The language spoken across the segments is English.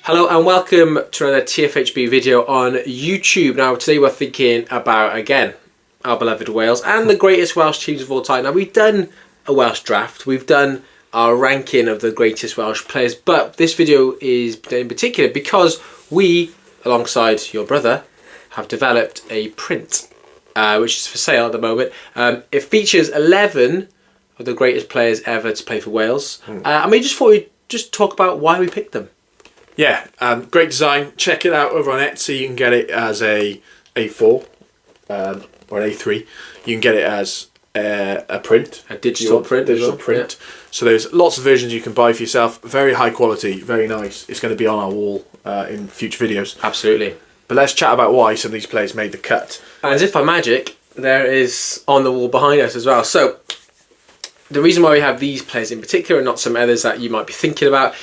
Hello and welcome to another TFHB video on YouTube. Now today we're thinking about, again, our beloved Wales and the greatest Welsh teams of all time. Now we've done a Welsh draft, we've done our ranking of the greatest Welsh players, but this video is in particular because we, alongside your brother, have developed a print which is for sale at the moment. It features 11 of the greatest players ever to play for Wales. And we just thought we'd just talk about why we picked them. Yeah, great design. Check it out over on Etsy. You can get it as a A4 or an A3. You can get it as a print, A digital print. Yeah. So there's lots of versions you can buy for yourself. Very high quality, very nice. It's going to be on our wall in future videos. Absolutely. But let's chat about why some of these players made the cut. And as if by magic, there is on the wall behind us as well. So the reason why we have these players in particular and not some others that you might be thinking about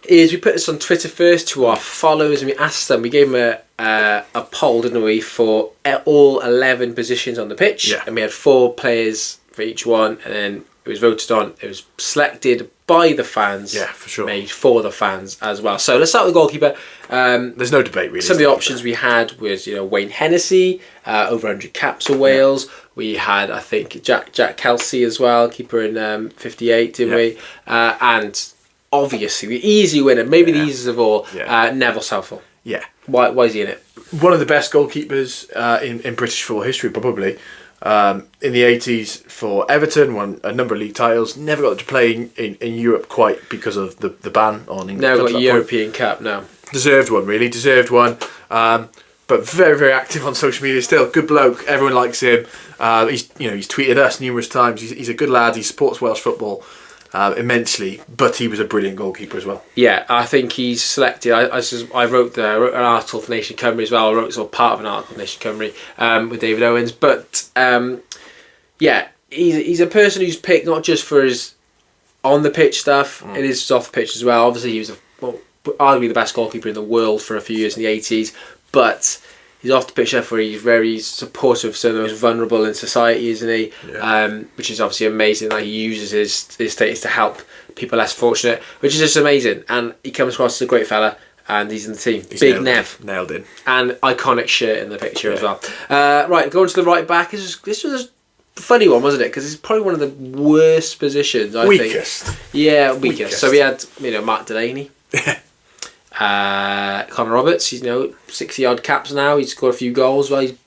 is we put this on Twitter first to our followers and we asked them, we gave them a poll, didn't we, for all 11 positions on the pitch. Yeah. And we had 4 players for each one, and then it was voted on, it was selected by the fans. Yeah, for sure. Made for the fans as well. So let's start with the goalkeeper. There's no debate really. Some of the options we had was, Wayne Hennessy, over 100 caps for Wales. We had, I think, Jack Kelsey as well, keeper in 58, didn't we? And obviously the easy winner, maybe the easiest of all, Neville Southall. Yeah. Why is he in it? One of the best goalkeepers in British football history, probably. In the 80s for Everton, won a number of league titles. Never got to play in Europe quite because of the ban on England. Never got a European Cup, no. Deserved one, really. Deserved one. But very, very active on social media still. Good bloke. Everyone likes him. He's tweeted us numerous times. He's a good lad. He supports Welsh football immensely, but he was a brilliant goalkeeper as well. Yeah, I think he's selected. I wrote an article for Nation Cymru as well. I wrote sort of part of an article for Nation Cymru with David Owens. But he's a person who's picked not just for his on the pitch stuff, it is off the pitch as well. Obviously, he was arguably the best goalkeeper in the world for a few years in the 80s, but he's off the pitch stuff where he's very supportive of some of the most vulnerable in society, isn't he? Yeah. Which is obviously amazing that he uses his status to help people less fortunate, which is just amazing. And he comes across as a great fella, and he's in the team. He's Big Nev. Nailed in. And iconic shirt in the picture as well. Right, going to the right back. This was a funny one, wasn't it? Because it's probably one of the worst positions, I think. Weakest. Yeah, weakest. So we had, Mark Delaney. Connor Roberts, he's 60 odd caps now. He's scored a few goals. Well, he's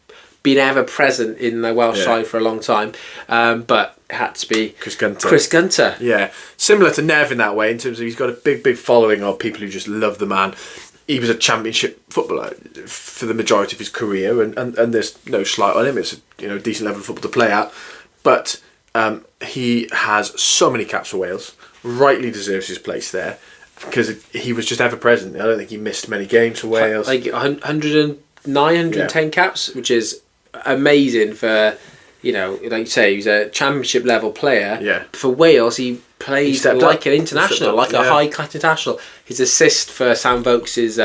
been ever present in the Welsh side for a long time. But it had to be Chris Gunter. Yeah, similar to Nev in that way, in terms of he's got a big following of people who just love the man. He was a championship footballer for the majority of his career, and there's no slight on him. It's a decent level of football to play at, but he has so many caps for Wales. Rightly deserves his place there, because he was just ever present. I don't think he missed many games for Wales. Like 109, 110 caps, which is amazing for, like you say, he's a championship level player. Yeah. For Wales, he played like an international, like a high class international. His assist for Sam Vokes'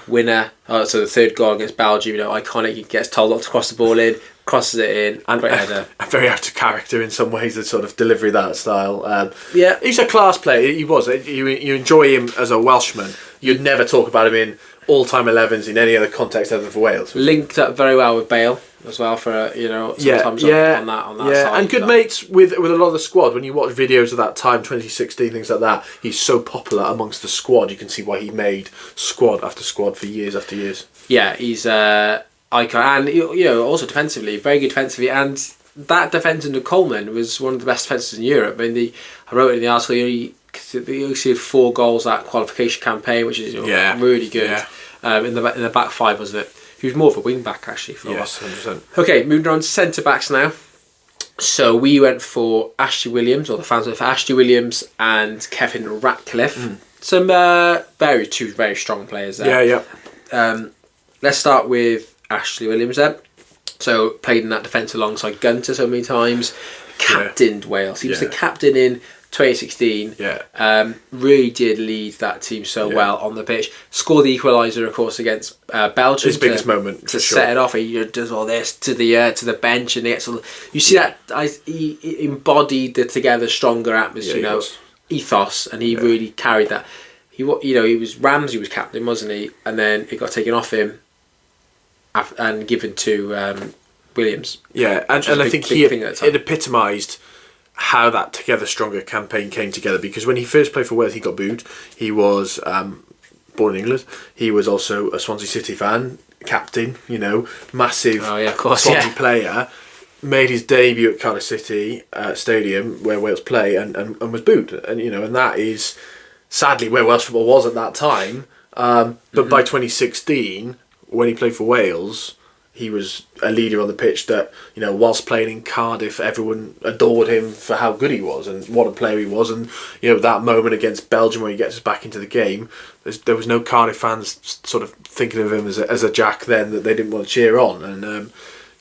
winner, so the third goal against Belgium, iconic. He gets told not to cross the ball in, crosses it in, and great header. Very out of character in some ways, the sort of delivery, that style. He's a class player. He was. You enjoy him as a Welshman. You'd never talk about him in all-time 11s in any other context other than for Wales. Linked up very well with Bale as well for sometimes on that side. And good mates with a lot of the squad. When you watch videos of that time, 2016, things like that, he's so popular amongst the squad. You can see why he made squad after squad for years after years. Yeah, he's icon, and also defensively, very good defensively, and that defence under Coleman was one of the best defences in Europe. I wrote it in the article. He had 4 goals that qualification campaign, which is really good. In the back 5, wasn't it? He was more of a wing back actually. Yes, 100%. Okay, moving on to centre backs now. So we went for Ashley Williams, or the fans went for Ashley Williams and Kevin Ratcliffe. Some two very strong players there. Let's start with Ashley Williams then. So played in that defence alongside Gunter so many times. Captained Wales. He was the captain in 2016. Really did lead that team so well on the pitch. Scored the equaliser, of course, against Belgium. His biggest moment to set it off. He does all this to the bench, and he gets all. You see that he embodied the together stronger atmosphere, ethos, and he really carried that. he was Ramsey was captain, wasn't he? And then it got taken off him and given to Williams. Yeah, and I think it epitomised how that Together Stronger campaign came together, because when he first played for Wales, he got booed. He was born in England. He was also a Swansea City fan, captain, massive Swansea player. Made his debut at Cardiff City Stadium, where Wales play, and was booed. And that is sadly where Welsh football was at that time. But by 2016, when he played for Wales, he was a leader on the pitch that, whilst playing in Cardiff, everyone adored him for how good he was and what a player he was. And, that moment against Belgium where he gets us back into the game, there was no Cardiff fans sort of thinking of him as a Jack then that they didn't want to cheer on. And,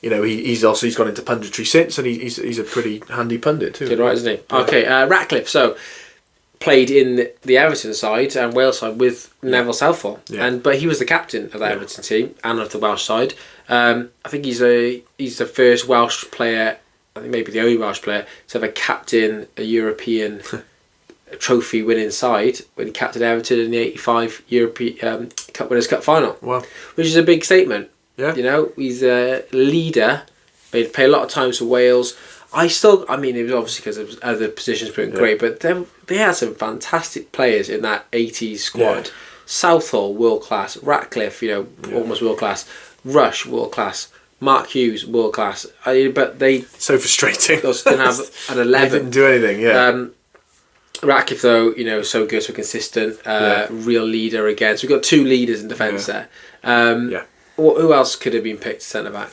he's gone into punditry since, and he's a pretty handy pundit too. Good, right, isn't he? Okay, Ratcliffe. So played in the Everton side and Wales side with Neville Southall, but he was the captain of the Everton team and of the Welsh side. I think he's the first Welsh player, I think maybe the only Welsh player to ever captain a European trophy winning side when he captained Everton in the '85 European Cup Winners' Cup final. Wow, which is a big statement. Yeah, he's a leader. Played a lot of times for Wales. It was obviously because other positions weren't great, but they had some fantastic players in that '80s squad. Yeah. Southall, world class. Ratcliffe, almost world class. Rush, world class. Mark Hughes, world class. But they so frustrating. They didn't have an 11. They didn't do anything. Yeah. Ratcliffe, though, so good, so consistent. Real leader again. So we've got two leaders in defence there. Who else could have been picked centre back?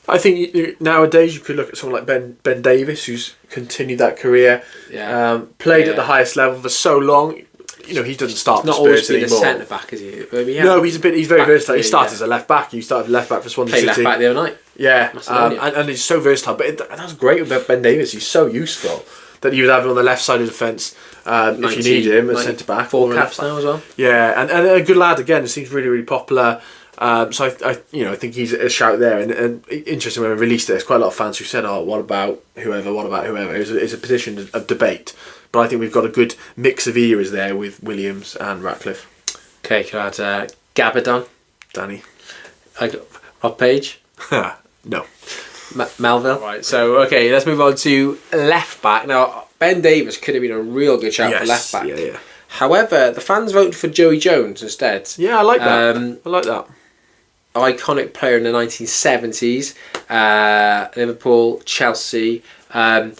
I think nowadays you could look at someone like Ben Davies, who's continued that career. Yeah. Played at the highest level for so long. He doesn't start for Spurs anymore. Not always been a centre back, is he? No, he's very versatile. He started as a left back. He started left back for Swansea City. Played left back the other night. Yeah, and he's so versatile. But that's great about Ben Davies. He's so useful that you would have him on the left side of the defence if you need him as centre back. 4 caps now as well. Yeah, and a good lad again. It seems really, really popular. So I think he's a shout there, and interesting when we released it. There's quite a lot of fans who said, "Oh, what about whoever? What about whoever?" It's a position of debate, but I think we've got a good mix of eras there with Williams and Ratcliffe. Okay, can I add Gabadon? Danny. Rob Page? No. Melville? Right, so okay, let's move on to left back. Now, Ben Davies could have been a real good shout for left back. Yeah. However, the fans voted for Joey Jones instead. Yeah, I like that. I like that. Iconic player in the 1970s, Liverpool, Chelsea, but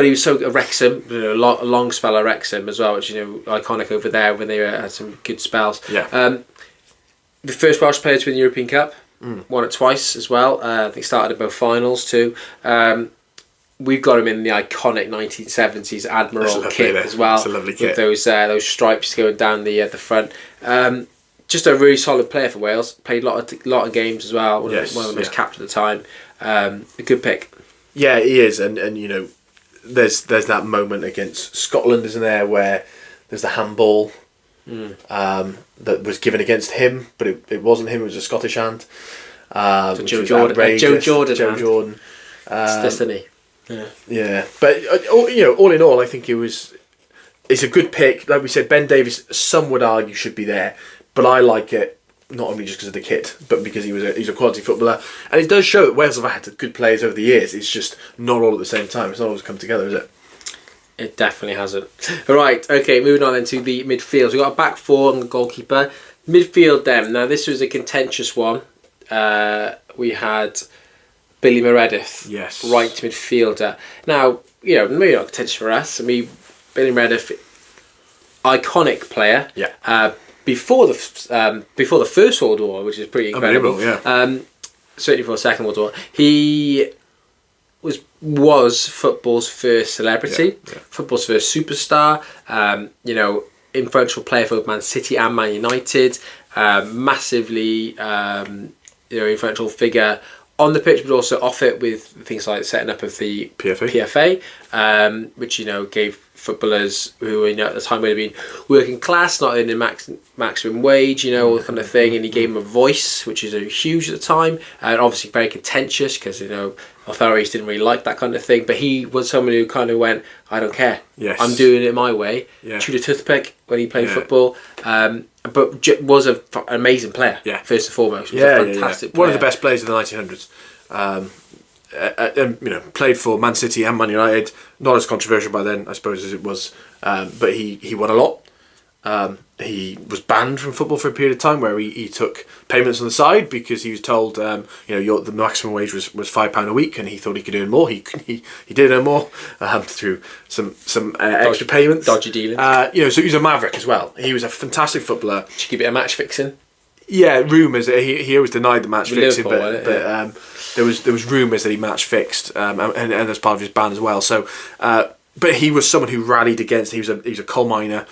he was so Wrexham, a long spell at Wrexham as well, which iconic over there when they had some good spells. Yeah. The first Welsh player to win the European Cup, won it twice as well. I think started in both finals too. We've got him in the iconic 1970s Admiral kit as well. It's a lovely kit. With those stripes going down the front. Just a really solid player for Wales. Played a lot of games as well. One of the most capped at the time. A good pick. Yeah, he is, and there's that moment against Scotland, isn't there, where there's the handball that was given against him, but it wasn't him. It was a Scottish hand. Joe Jordan. Joe Jordan. It's destiny. Yeah, but all in all, I think it's a good pick. Like we said, Ben Davies, some would argue should be there, but I like it not only just because of the kit, but because he's a quality footballer, and it does show that Wales have had good players over the years. It's just not all at the same time. It's not always come together, is it? It definitely hasn't. Right, okay, moving on then to the midfield. We've got a back four and the goalkeeper. Midfield then. Now this was a contentious one. We had Billy Meredith, right midfielder. Now, maybe not contentious for us. Billy Meredith, iconic player. Yeah. Before the First World War, which is pretty incredible. Certainly for the Second World War, he was football's first celebrity, football's first superstar. Influential player for both Man City and Man United. Massively, influential figure on the pitch, but also off it with things like setting up of the PFA, which gave footballers who at the time would have been working class, not earning maximum wage, all that kind of thing, and he gave them a voice, which is huge at the time, and obviously very contentious because authorities didn't really like that kind of thing. But he was someone who kind of went, I don't care, I'm doing it my way. Chewed a toothpick when he played football, but was an amazing player. First and foremost, was a fantastic player. One of the best players of the 1900s. Played for Man City and Man United. Not as controversial by then, I suppose, as it was. But he won a lot. He was banned from football for a period of time where he took payments on the side because he was told, the maximum wage was £5 a week, and he thought he could earn more. He did earn more through some extra payments, dodgy dealing. So he was a maverick as well. He was a fantastic footballer. Should you keep it a match fixing? Yeah, rumours. He always denied the match fixing, but there was rumours that he match fixed, and as part of his ban as well. So, but he was someone who rallied against. He was a coal miner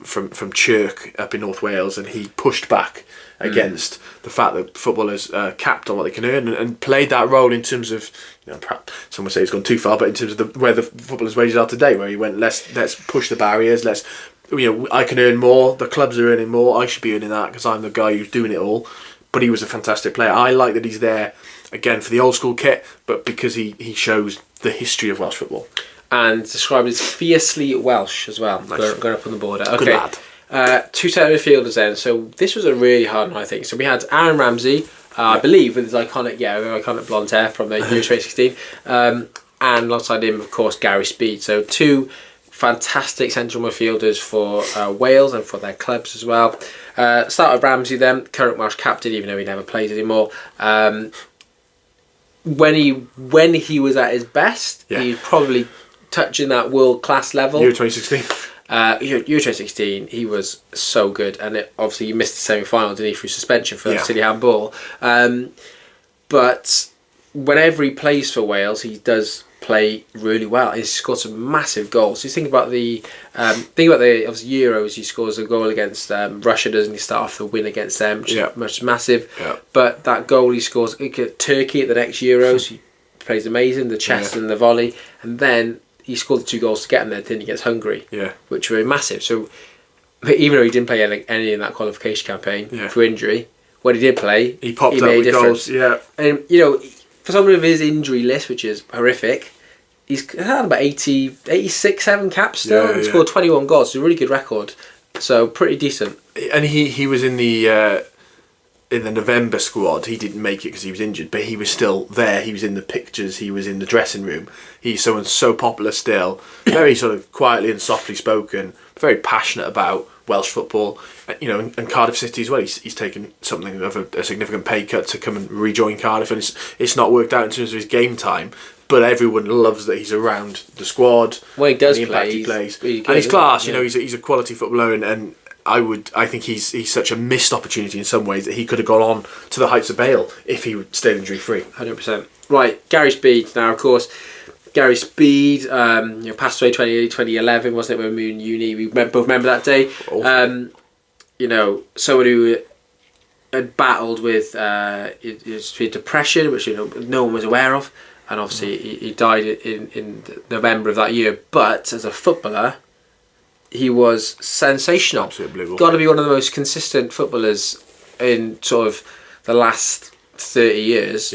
from Chirk up in North Wales, and he pushed back against the fact that footballers capped on what they can earn, and played that role in terms of, perhaps some would say he's gone too far, but in terms of where the footballers' wages are today, where he went, let's push the barriers, I can earn more, the clubs are earning more, I should be earning that because I'm the guy who's doing it all. But he was a fantastic player. I like that he's there, again, for the old school kit, but because he shows the history of Welsh football. And described as fiercely Welsh as well, nice. going up on the border. Okay. Good lad. Two centre midfielders then. So this was a really hard one, I think. So we had Aaron Ramsey, I believe, with his iconic blonde hair from the Euro 2016. And alongside him, of course, Gary Speed. So two fantastic central midfielders for Wales and for their clubs as well. Start with Ramsey then, current Welsh captain, even though he never plays anymore. When he was at his best, he was probably touching that world class level. Euro 2016. Euro 2016, he was so good, and obviously he missed the semi-final, didn't he, through suspension for City handball. But whenever he plays for Wales, he does play really well. He's scored some massive goals. So you think about the obviously Euros, he scores a goal against Russia, doesn't he? Start off the win against them, which is much massive. But that goal he scores at Turkey at the next Euros, he plays amazing. The chest and the volley, and then he scored the 2 goals to get him there, didn't he, against Hungary, which were massive. So even though he didn't play any in that qualification campaign for injury, when he did play, he popped up made with a difference. goals. And for someone of his injury list, which is horrific, he's had about 86, 7 caps still, and scored 21 goals. It's a really good record. So pretty decent. And he was in the November squad. He didn't make it because he was injured, but he was still there. He was in the pictures. He was in the dressing room. He's someone so popular still, very sort of quietly and softly spoken, very passionate about Welsh football. And Cardiff City as well. He's taken something of a significant pay cut to come and rejoin Cardiff, and it's not worked out in terms of his game time. But everyone loves that he's around the squad. When he does the play, he plays, and he's class. He's a quality footballer, and I think he's such a missed opportunity in some ways that he could have gone on to the heights of Bale if he would stayed injury free. 100%. Right, Gary Speed. Now, of course, Gary Speed passed away 2011, wasn't it, when we were in uni? We both remember that day. Someone who had battled with depression, which no one was aware of, and obviously he died in November of that year. But as a footballer, he was sensational. Absolutely. Got to be one of the most consistent footballers in sort of the last 30 years.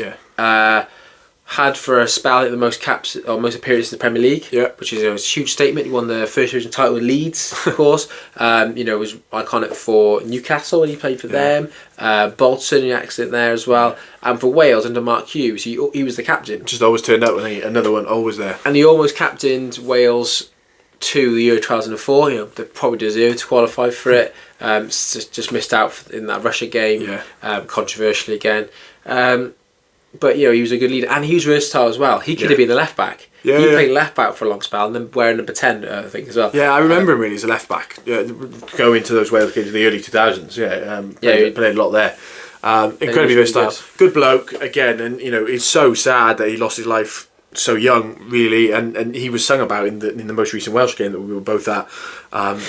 Had for a spell the most caps or most appearances in the Premier League, which is a huge statement. He won the first division title with Leeds, of course. Was iconic for Newcastle when he played for them. Bolton, an accident there as well. And for Wales under Mark Hughes, he was the captain. Just always turned up, and another one always there. And he almost captained Wales to the Euro 2004. They probably deserved to qualify for it. Just missed out in that Russia game, controversially again. But he was a good leader, and he was versatile as well. He could have been the left back. He played left back for a long spell, and then wearing number 10, I think, as well. Yeah, I remember him really as a left back. Going to those Wales games in the early 2000s. Played a lot there. Incredibly versatile. Really good bloke again, and it's so sad that he lost his life so young, really. And he was sung about in the most recent Welsh game that we were both at.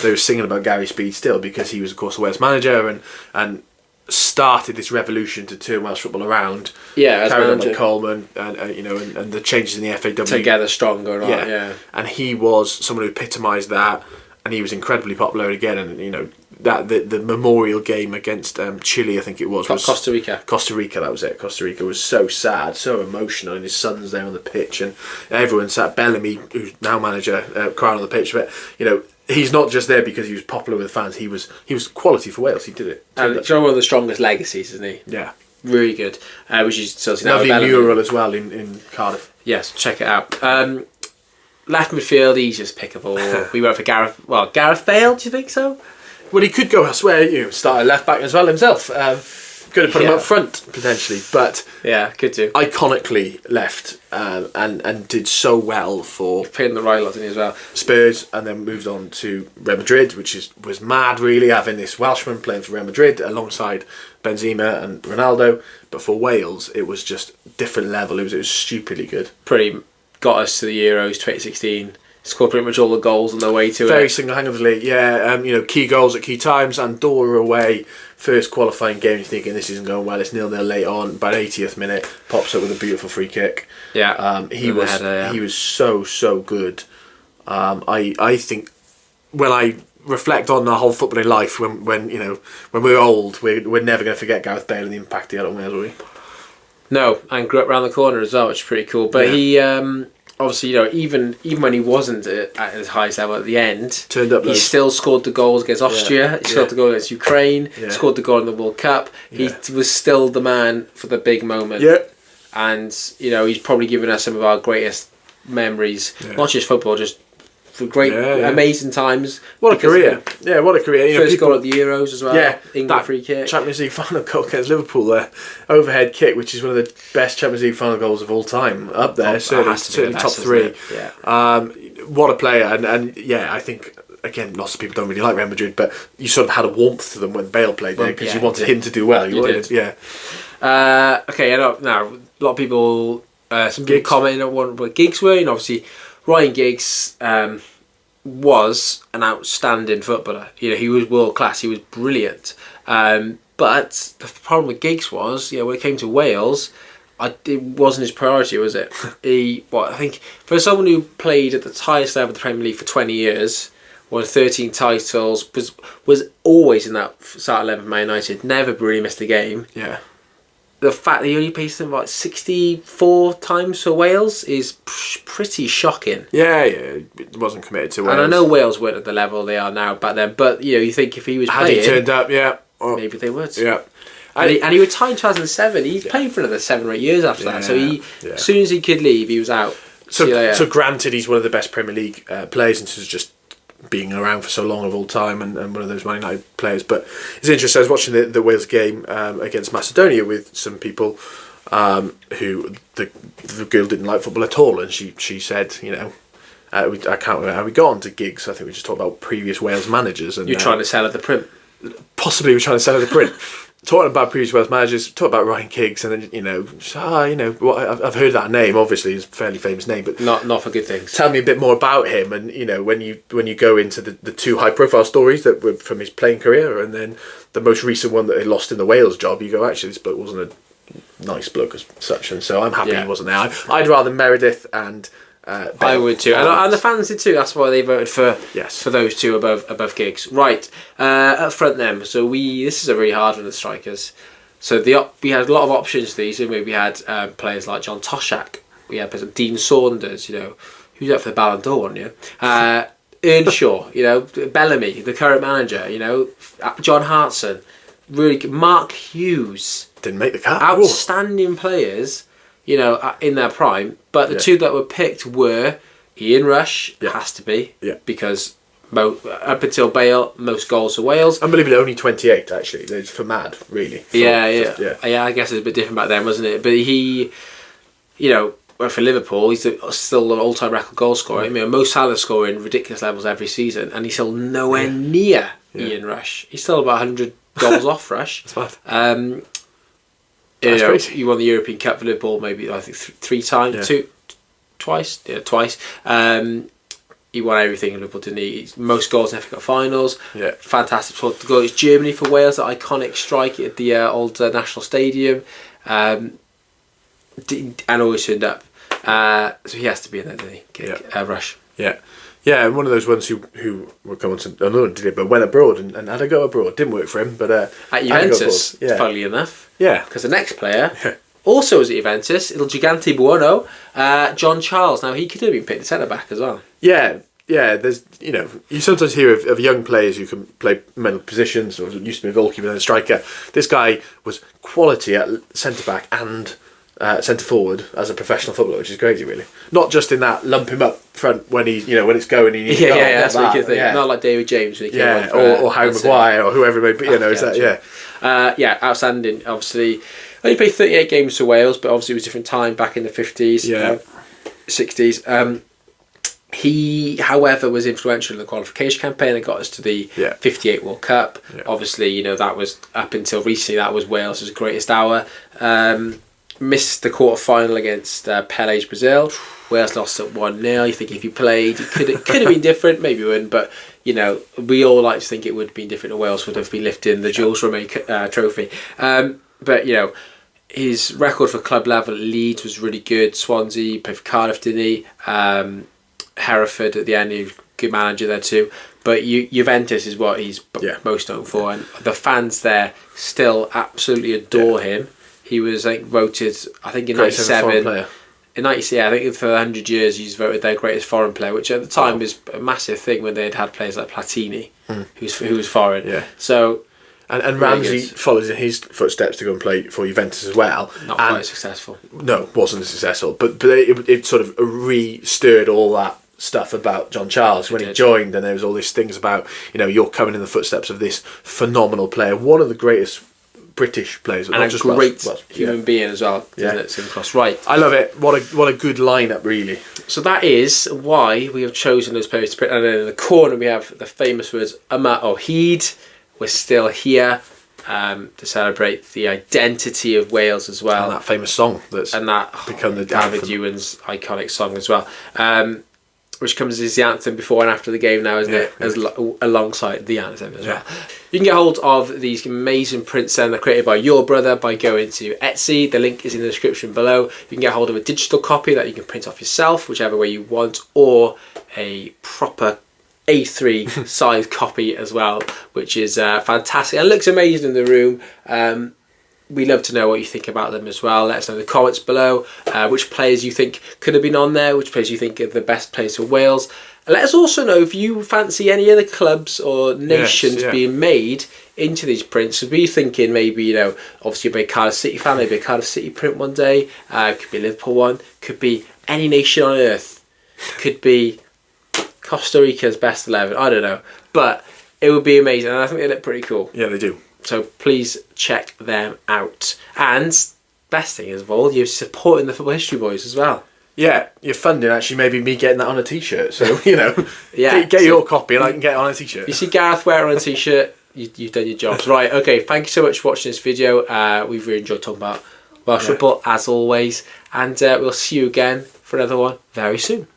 They were singing about Gary Speed still because he was, of course, the Wales manager, and started this revolution to turn Welsh football around. Yeah, as carried on by manager. Coleman, and you know, and the changes in the FAW. Together stronger, right? Yeah. And he was someone who epitomised that, and he was incredibly popular again. And you know that the memorial game against Chile, I think it was Costa Rica. Costa Rica, that was it. Costa Rica was so sad, so emotional, and his son's there on the pitch, and everyone sat. Bellamy, who's now manager, crying on the pitch, but you know. He's not just there because he was popular with fans. He was quality for Wales. He did it. And it's one of the strongest legacies, isn't he? Yeah. Really good. Which is certainly lovely mural as well in Cardiff. Yes, check it out. Left midfield, easiest pickable. We went for Gareth Bale. Do you think so? Well, he could go elsewhere. You started left back as well himself. Could have put him up front potentially, but yeah, could do. Iconically left and did so well for playing the right lot in as well. Spurs, and then moved on to Real Madrid, which was mad really, having this Welshman playing for Real Madrid alongside Benzema and Ronaldo. But for Wales, it was just different level. It was stupidly good. Pretty got us to the Euros 2016. Scored pretty much all the goals on their way to Very it. single-handedly, yeah. You know, key goals at key times. Andorra away, first qualifying game. You're thinking this isn't going well. It's 0-0 late on. About 80th minute, pops up with a beautiful free kick. Yeah, he was so good. I think when I reflect on our whole footballing life, when you know when we're old, we're never going to forget Gareth Bale and the impact he had on Wales, are we? No, and grew up round the corner as well, which is pretty cool. But he. Obviously, you know, even when he wasn't at his highest level at the end, turned up. He still scored the goals against Austria. He scored the goal against Ukraine. Scored the goal in the World Cup. He was still the man for the big moment. Yeah. And you know, he's probably given us some of our greatest memories, not just football, just for great, amazing times. What a career! Yeah, what a career! You First know, goal at the Euros as well. Yeah, England free kick. Champions League final goal against Liverpool there, overhead kick, which is one of the best Champions League final goals of all time. Up there, certainly top three. Yeah. What a player, and yeah, I think. Again, lots of people don't really like Real Madrid, but you sort of had a warmth to them when Bale played there because you wanted him to do well. You wanted, okay, now a lot of people, some people commenting on what Giggs were, and obviously Ryan Giggs was an outstanding footballer. You know, he was world class. He was brilliant. But the problem with Giggs was, you know, when it came to Wales, it wasn't his priority, was it? I think for someone who played at the highest level of the Premier League for 20 years, won 13 titles, was always in that start 11 of Man United, never really missed a game. Yeah. The fact that he only played something like 64 times for Wales is pretty shocking. Yeah, it wasn't committed to Wales. And I know Wales weren't at the level they are now back then, but you know, you think if he was had playing, he turned up, maybe they would. Yeah. And he retired in 2007. He played for another 7 or 8 years after that. So as soon as he could leave, he was out. So granted, he's one of the best Premier League players, and this is just being around for so long of all time, and one of those Man United players. But it's interesting. I was watching the Wales game against Macedonia with some people who the girl didn't like football at all, and she said, you know, I can't remember how we got on to Giggs. I think we just talked about previous Wales managers. And you're trying to sell at the print. Possibly we're trying to sell at the print. Talking about previous Wales managers, talking about Ryan Giggs, and then I've heard that name. Obviously, it's a fairly famous name, but not for good things. Tell me a bit more about him, and you know, when you go into the two high-profile stories that were from his playing career, and then the most recent one that he lost in the Wales job, you go, actually, this bloke wasn't a nice bloke as such, and so I'm happy he wasn't there. I'd rather Meredith and. Bale. I would too, and the fans did too. That's why they voted for those two above Giggs. Right, up front then. So this is a really hard one, the strikers. So we had a lot of options. We had players like John Toshak. We had players like Dean Saunders. You know, who's up for the Ballon d'Or, weren't you? Earnshaw. You know, Bellamy, the current manager. You know, John Hartson. Really good. Mark Hughes. Didn't make the cut. Outstanding players. You know, in their prime, but the two that were picked were Ian Rush, has to be, because up until Bale, most goals for Wales. Unbelievably, only 28 actually. It's for mad, really. I guess it's a bit different back then, wasn't it? But he, you know, for Liverpool, he's still an all-time record goal scorer. I mean, Mo Salah scoring ridiculous levels every season, and he's still nowhere near Ian Rush. He's still about 100 goals off Rush. That's mad. He won the European Cup for Liverpool maybe I think 3 times, twice. he won everything in Liverpool, didn't he? Most goals in FA Cup finals. Yeah. Fantastic. So the goal is Germany for Wales, that iconic strike at the old National Stadium. And always turned up. So he has to be in there, doesn't he? Rush. Yeah. Yeah, and one of those ones who will come on to another one, did it, but went abroad and had a go abroad. Didn't work for him, but at Juventus, funnily enough. Yeah. Because the next player also was at Juventus, Il Gigante Buono, John Charles. Now, he could have been picked at centre back as well. Yeah. Yeah, there's, you sometimes hear of young players who can play many positions, or used to be a goalkeeper and a striker. This guy was quality at centre back and centre forward as a professional footballer, which is crazy, really. Not just in that lump him up front when he's, when it's going. And That's what you think. Yeah. Not like David James. When he came or Harry Maguire or whoever it may be. Is that outstanding. Obviously, only played 38 games for Wales, but obviously it was a different time back in the 50s, 60s. He, however, was influential in the qualification campaign that got us to the 58 World Cup. Yeah. Obviously, that was up until recently, that was Wales' greatest hour. Missed the quarter-final against Pele's Brazil. Wales lost at 1-0. You think if you played, it could have been different. Maybe it wouldn't, but we all like to think it would have been different. And Wales would have been lifting the Jules Rimet trophy. But his record for club level at Leeds was really good. Swansea, played for Cardiff, didn't he? Hereford at the end, he was a good manager there too. But Juventus is what he's most known for, and the fans there still absolutely adore him. He was voted, I think in '97. In '97, I think for 100 years he's voted their greatest foreign player, which at the time was a massive thing when they had players like Platini, who was foreign. Yeah. So. And Ramsey followed in his footsteps to go and play for Juventus as well. Not quite successful. No, wasn't as successful. But it sort of re-stirred all that stuff about John Charles when he joined, and there was all these things about, you're coming in the footsteps of this phenomenal player, one of the greatest British players, and a great human being as well. Right. I love it. What a good lineup, really. So that is why we have chosen those players to put. And then in the corner we have the famous words Yma o hyd. We're still here to celebrate the identity of Wales as well. And that famous song that's become the David Ewan's iconic song as well. Which comes as the anthem before and after the game now, isn't it? Alongside the anthem as well. You can get hold of these amazing prints then. They're created by your brother by going to Etsy. The link is in the description below. You can get hold of a digital copy that you can print off yourself, whichever way you want, or a proper A3 size copy as well, which is fantastic and looks amazing in the room. We love to know what you think about them as well. Let us know in the comments below which players you think could have been on there, which players you think are the best players for Wales. And let us also know if you fancy any other clubs or nations being made into these prints. So be thinking maybe, obviously you're a Cardiff City fan, maybe a Cardiff City print one day, could be a Liverpool one, could be any nation on earth, could be Costa Rica's best 11, I don't know, but it would be amazing, and I think they look pretty cool. Yeah, they do. So please check them out. And best thing of all, you're supporting the Football History Boys as well. Yeah, you're funding actually maybe me getting that on a t-shirt. So get your copy and I can get it on a t-shirt. You see Gareth wear on a t-shirt, you've done your jobs. Right, okay, thank you so much for watching this video. We've really enjoyed talking about Welsh football as always, and we'll see you again for another one very soon.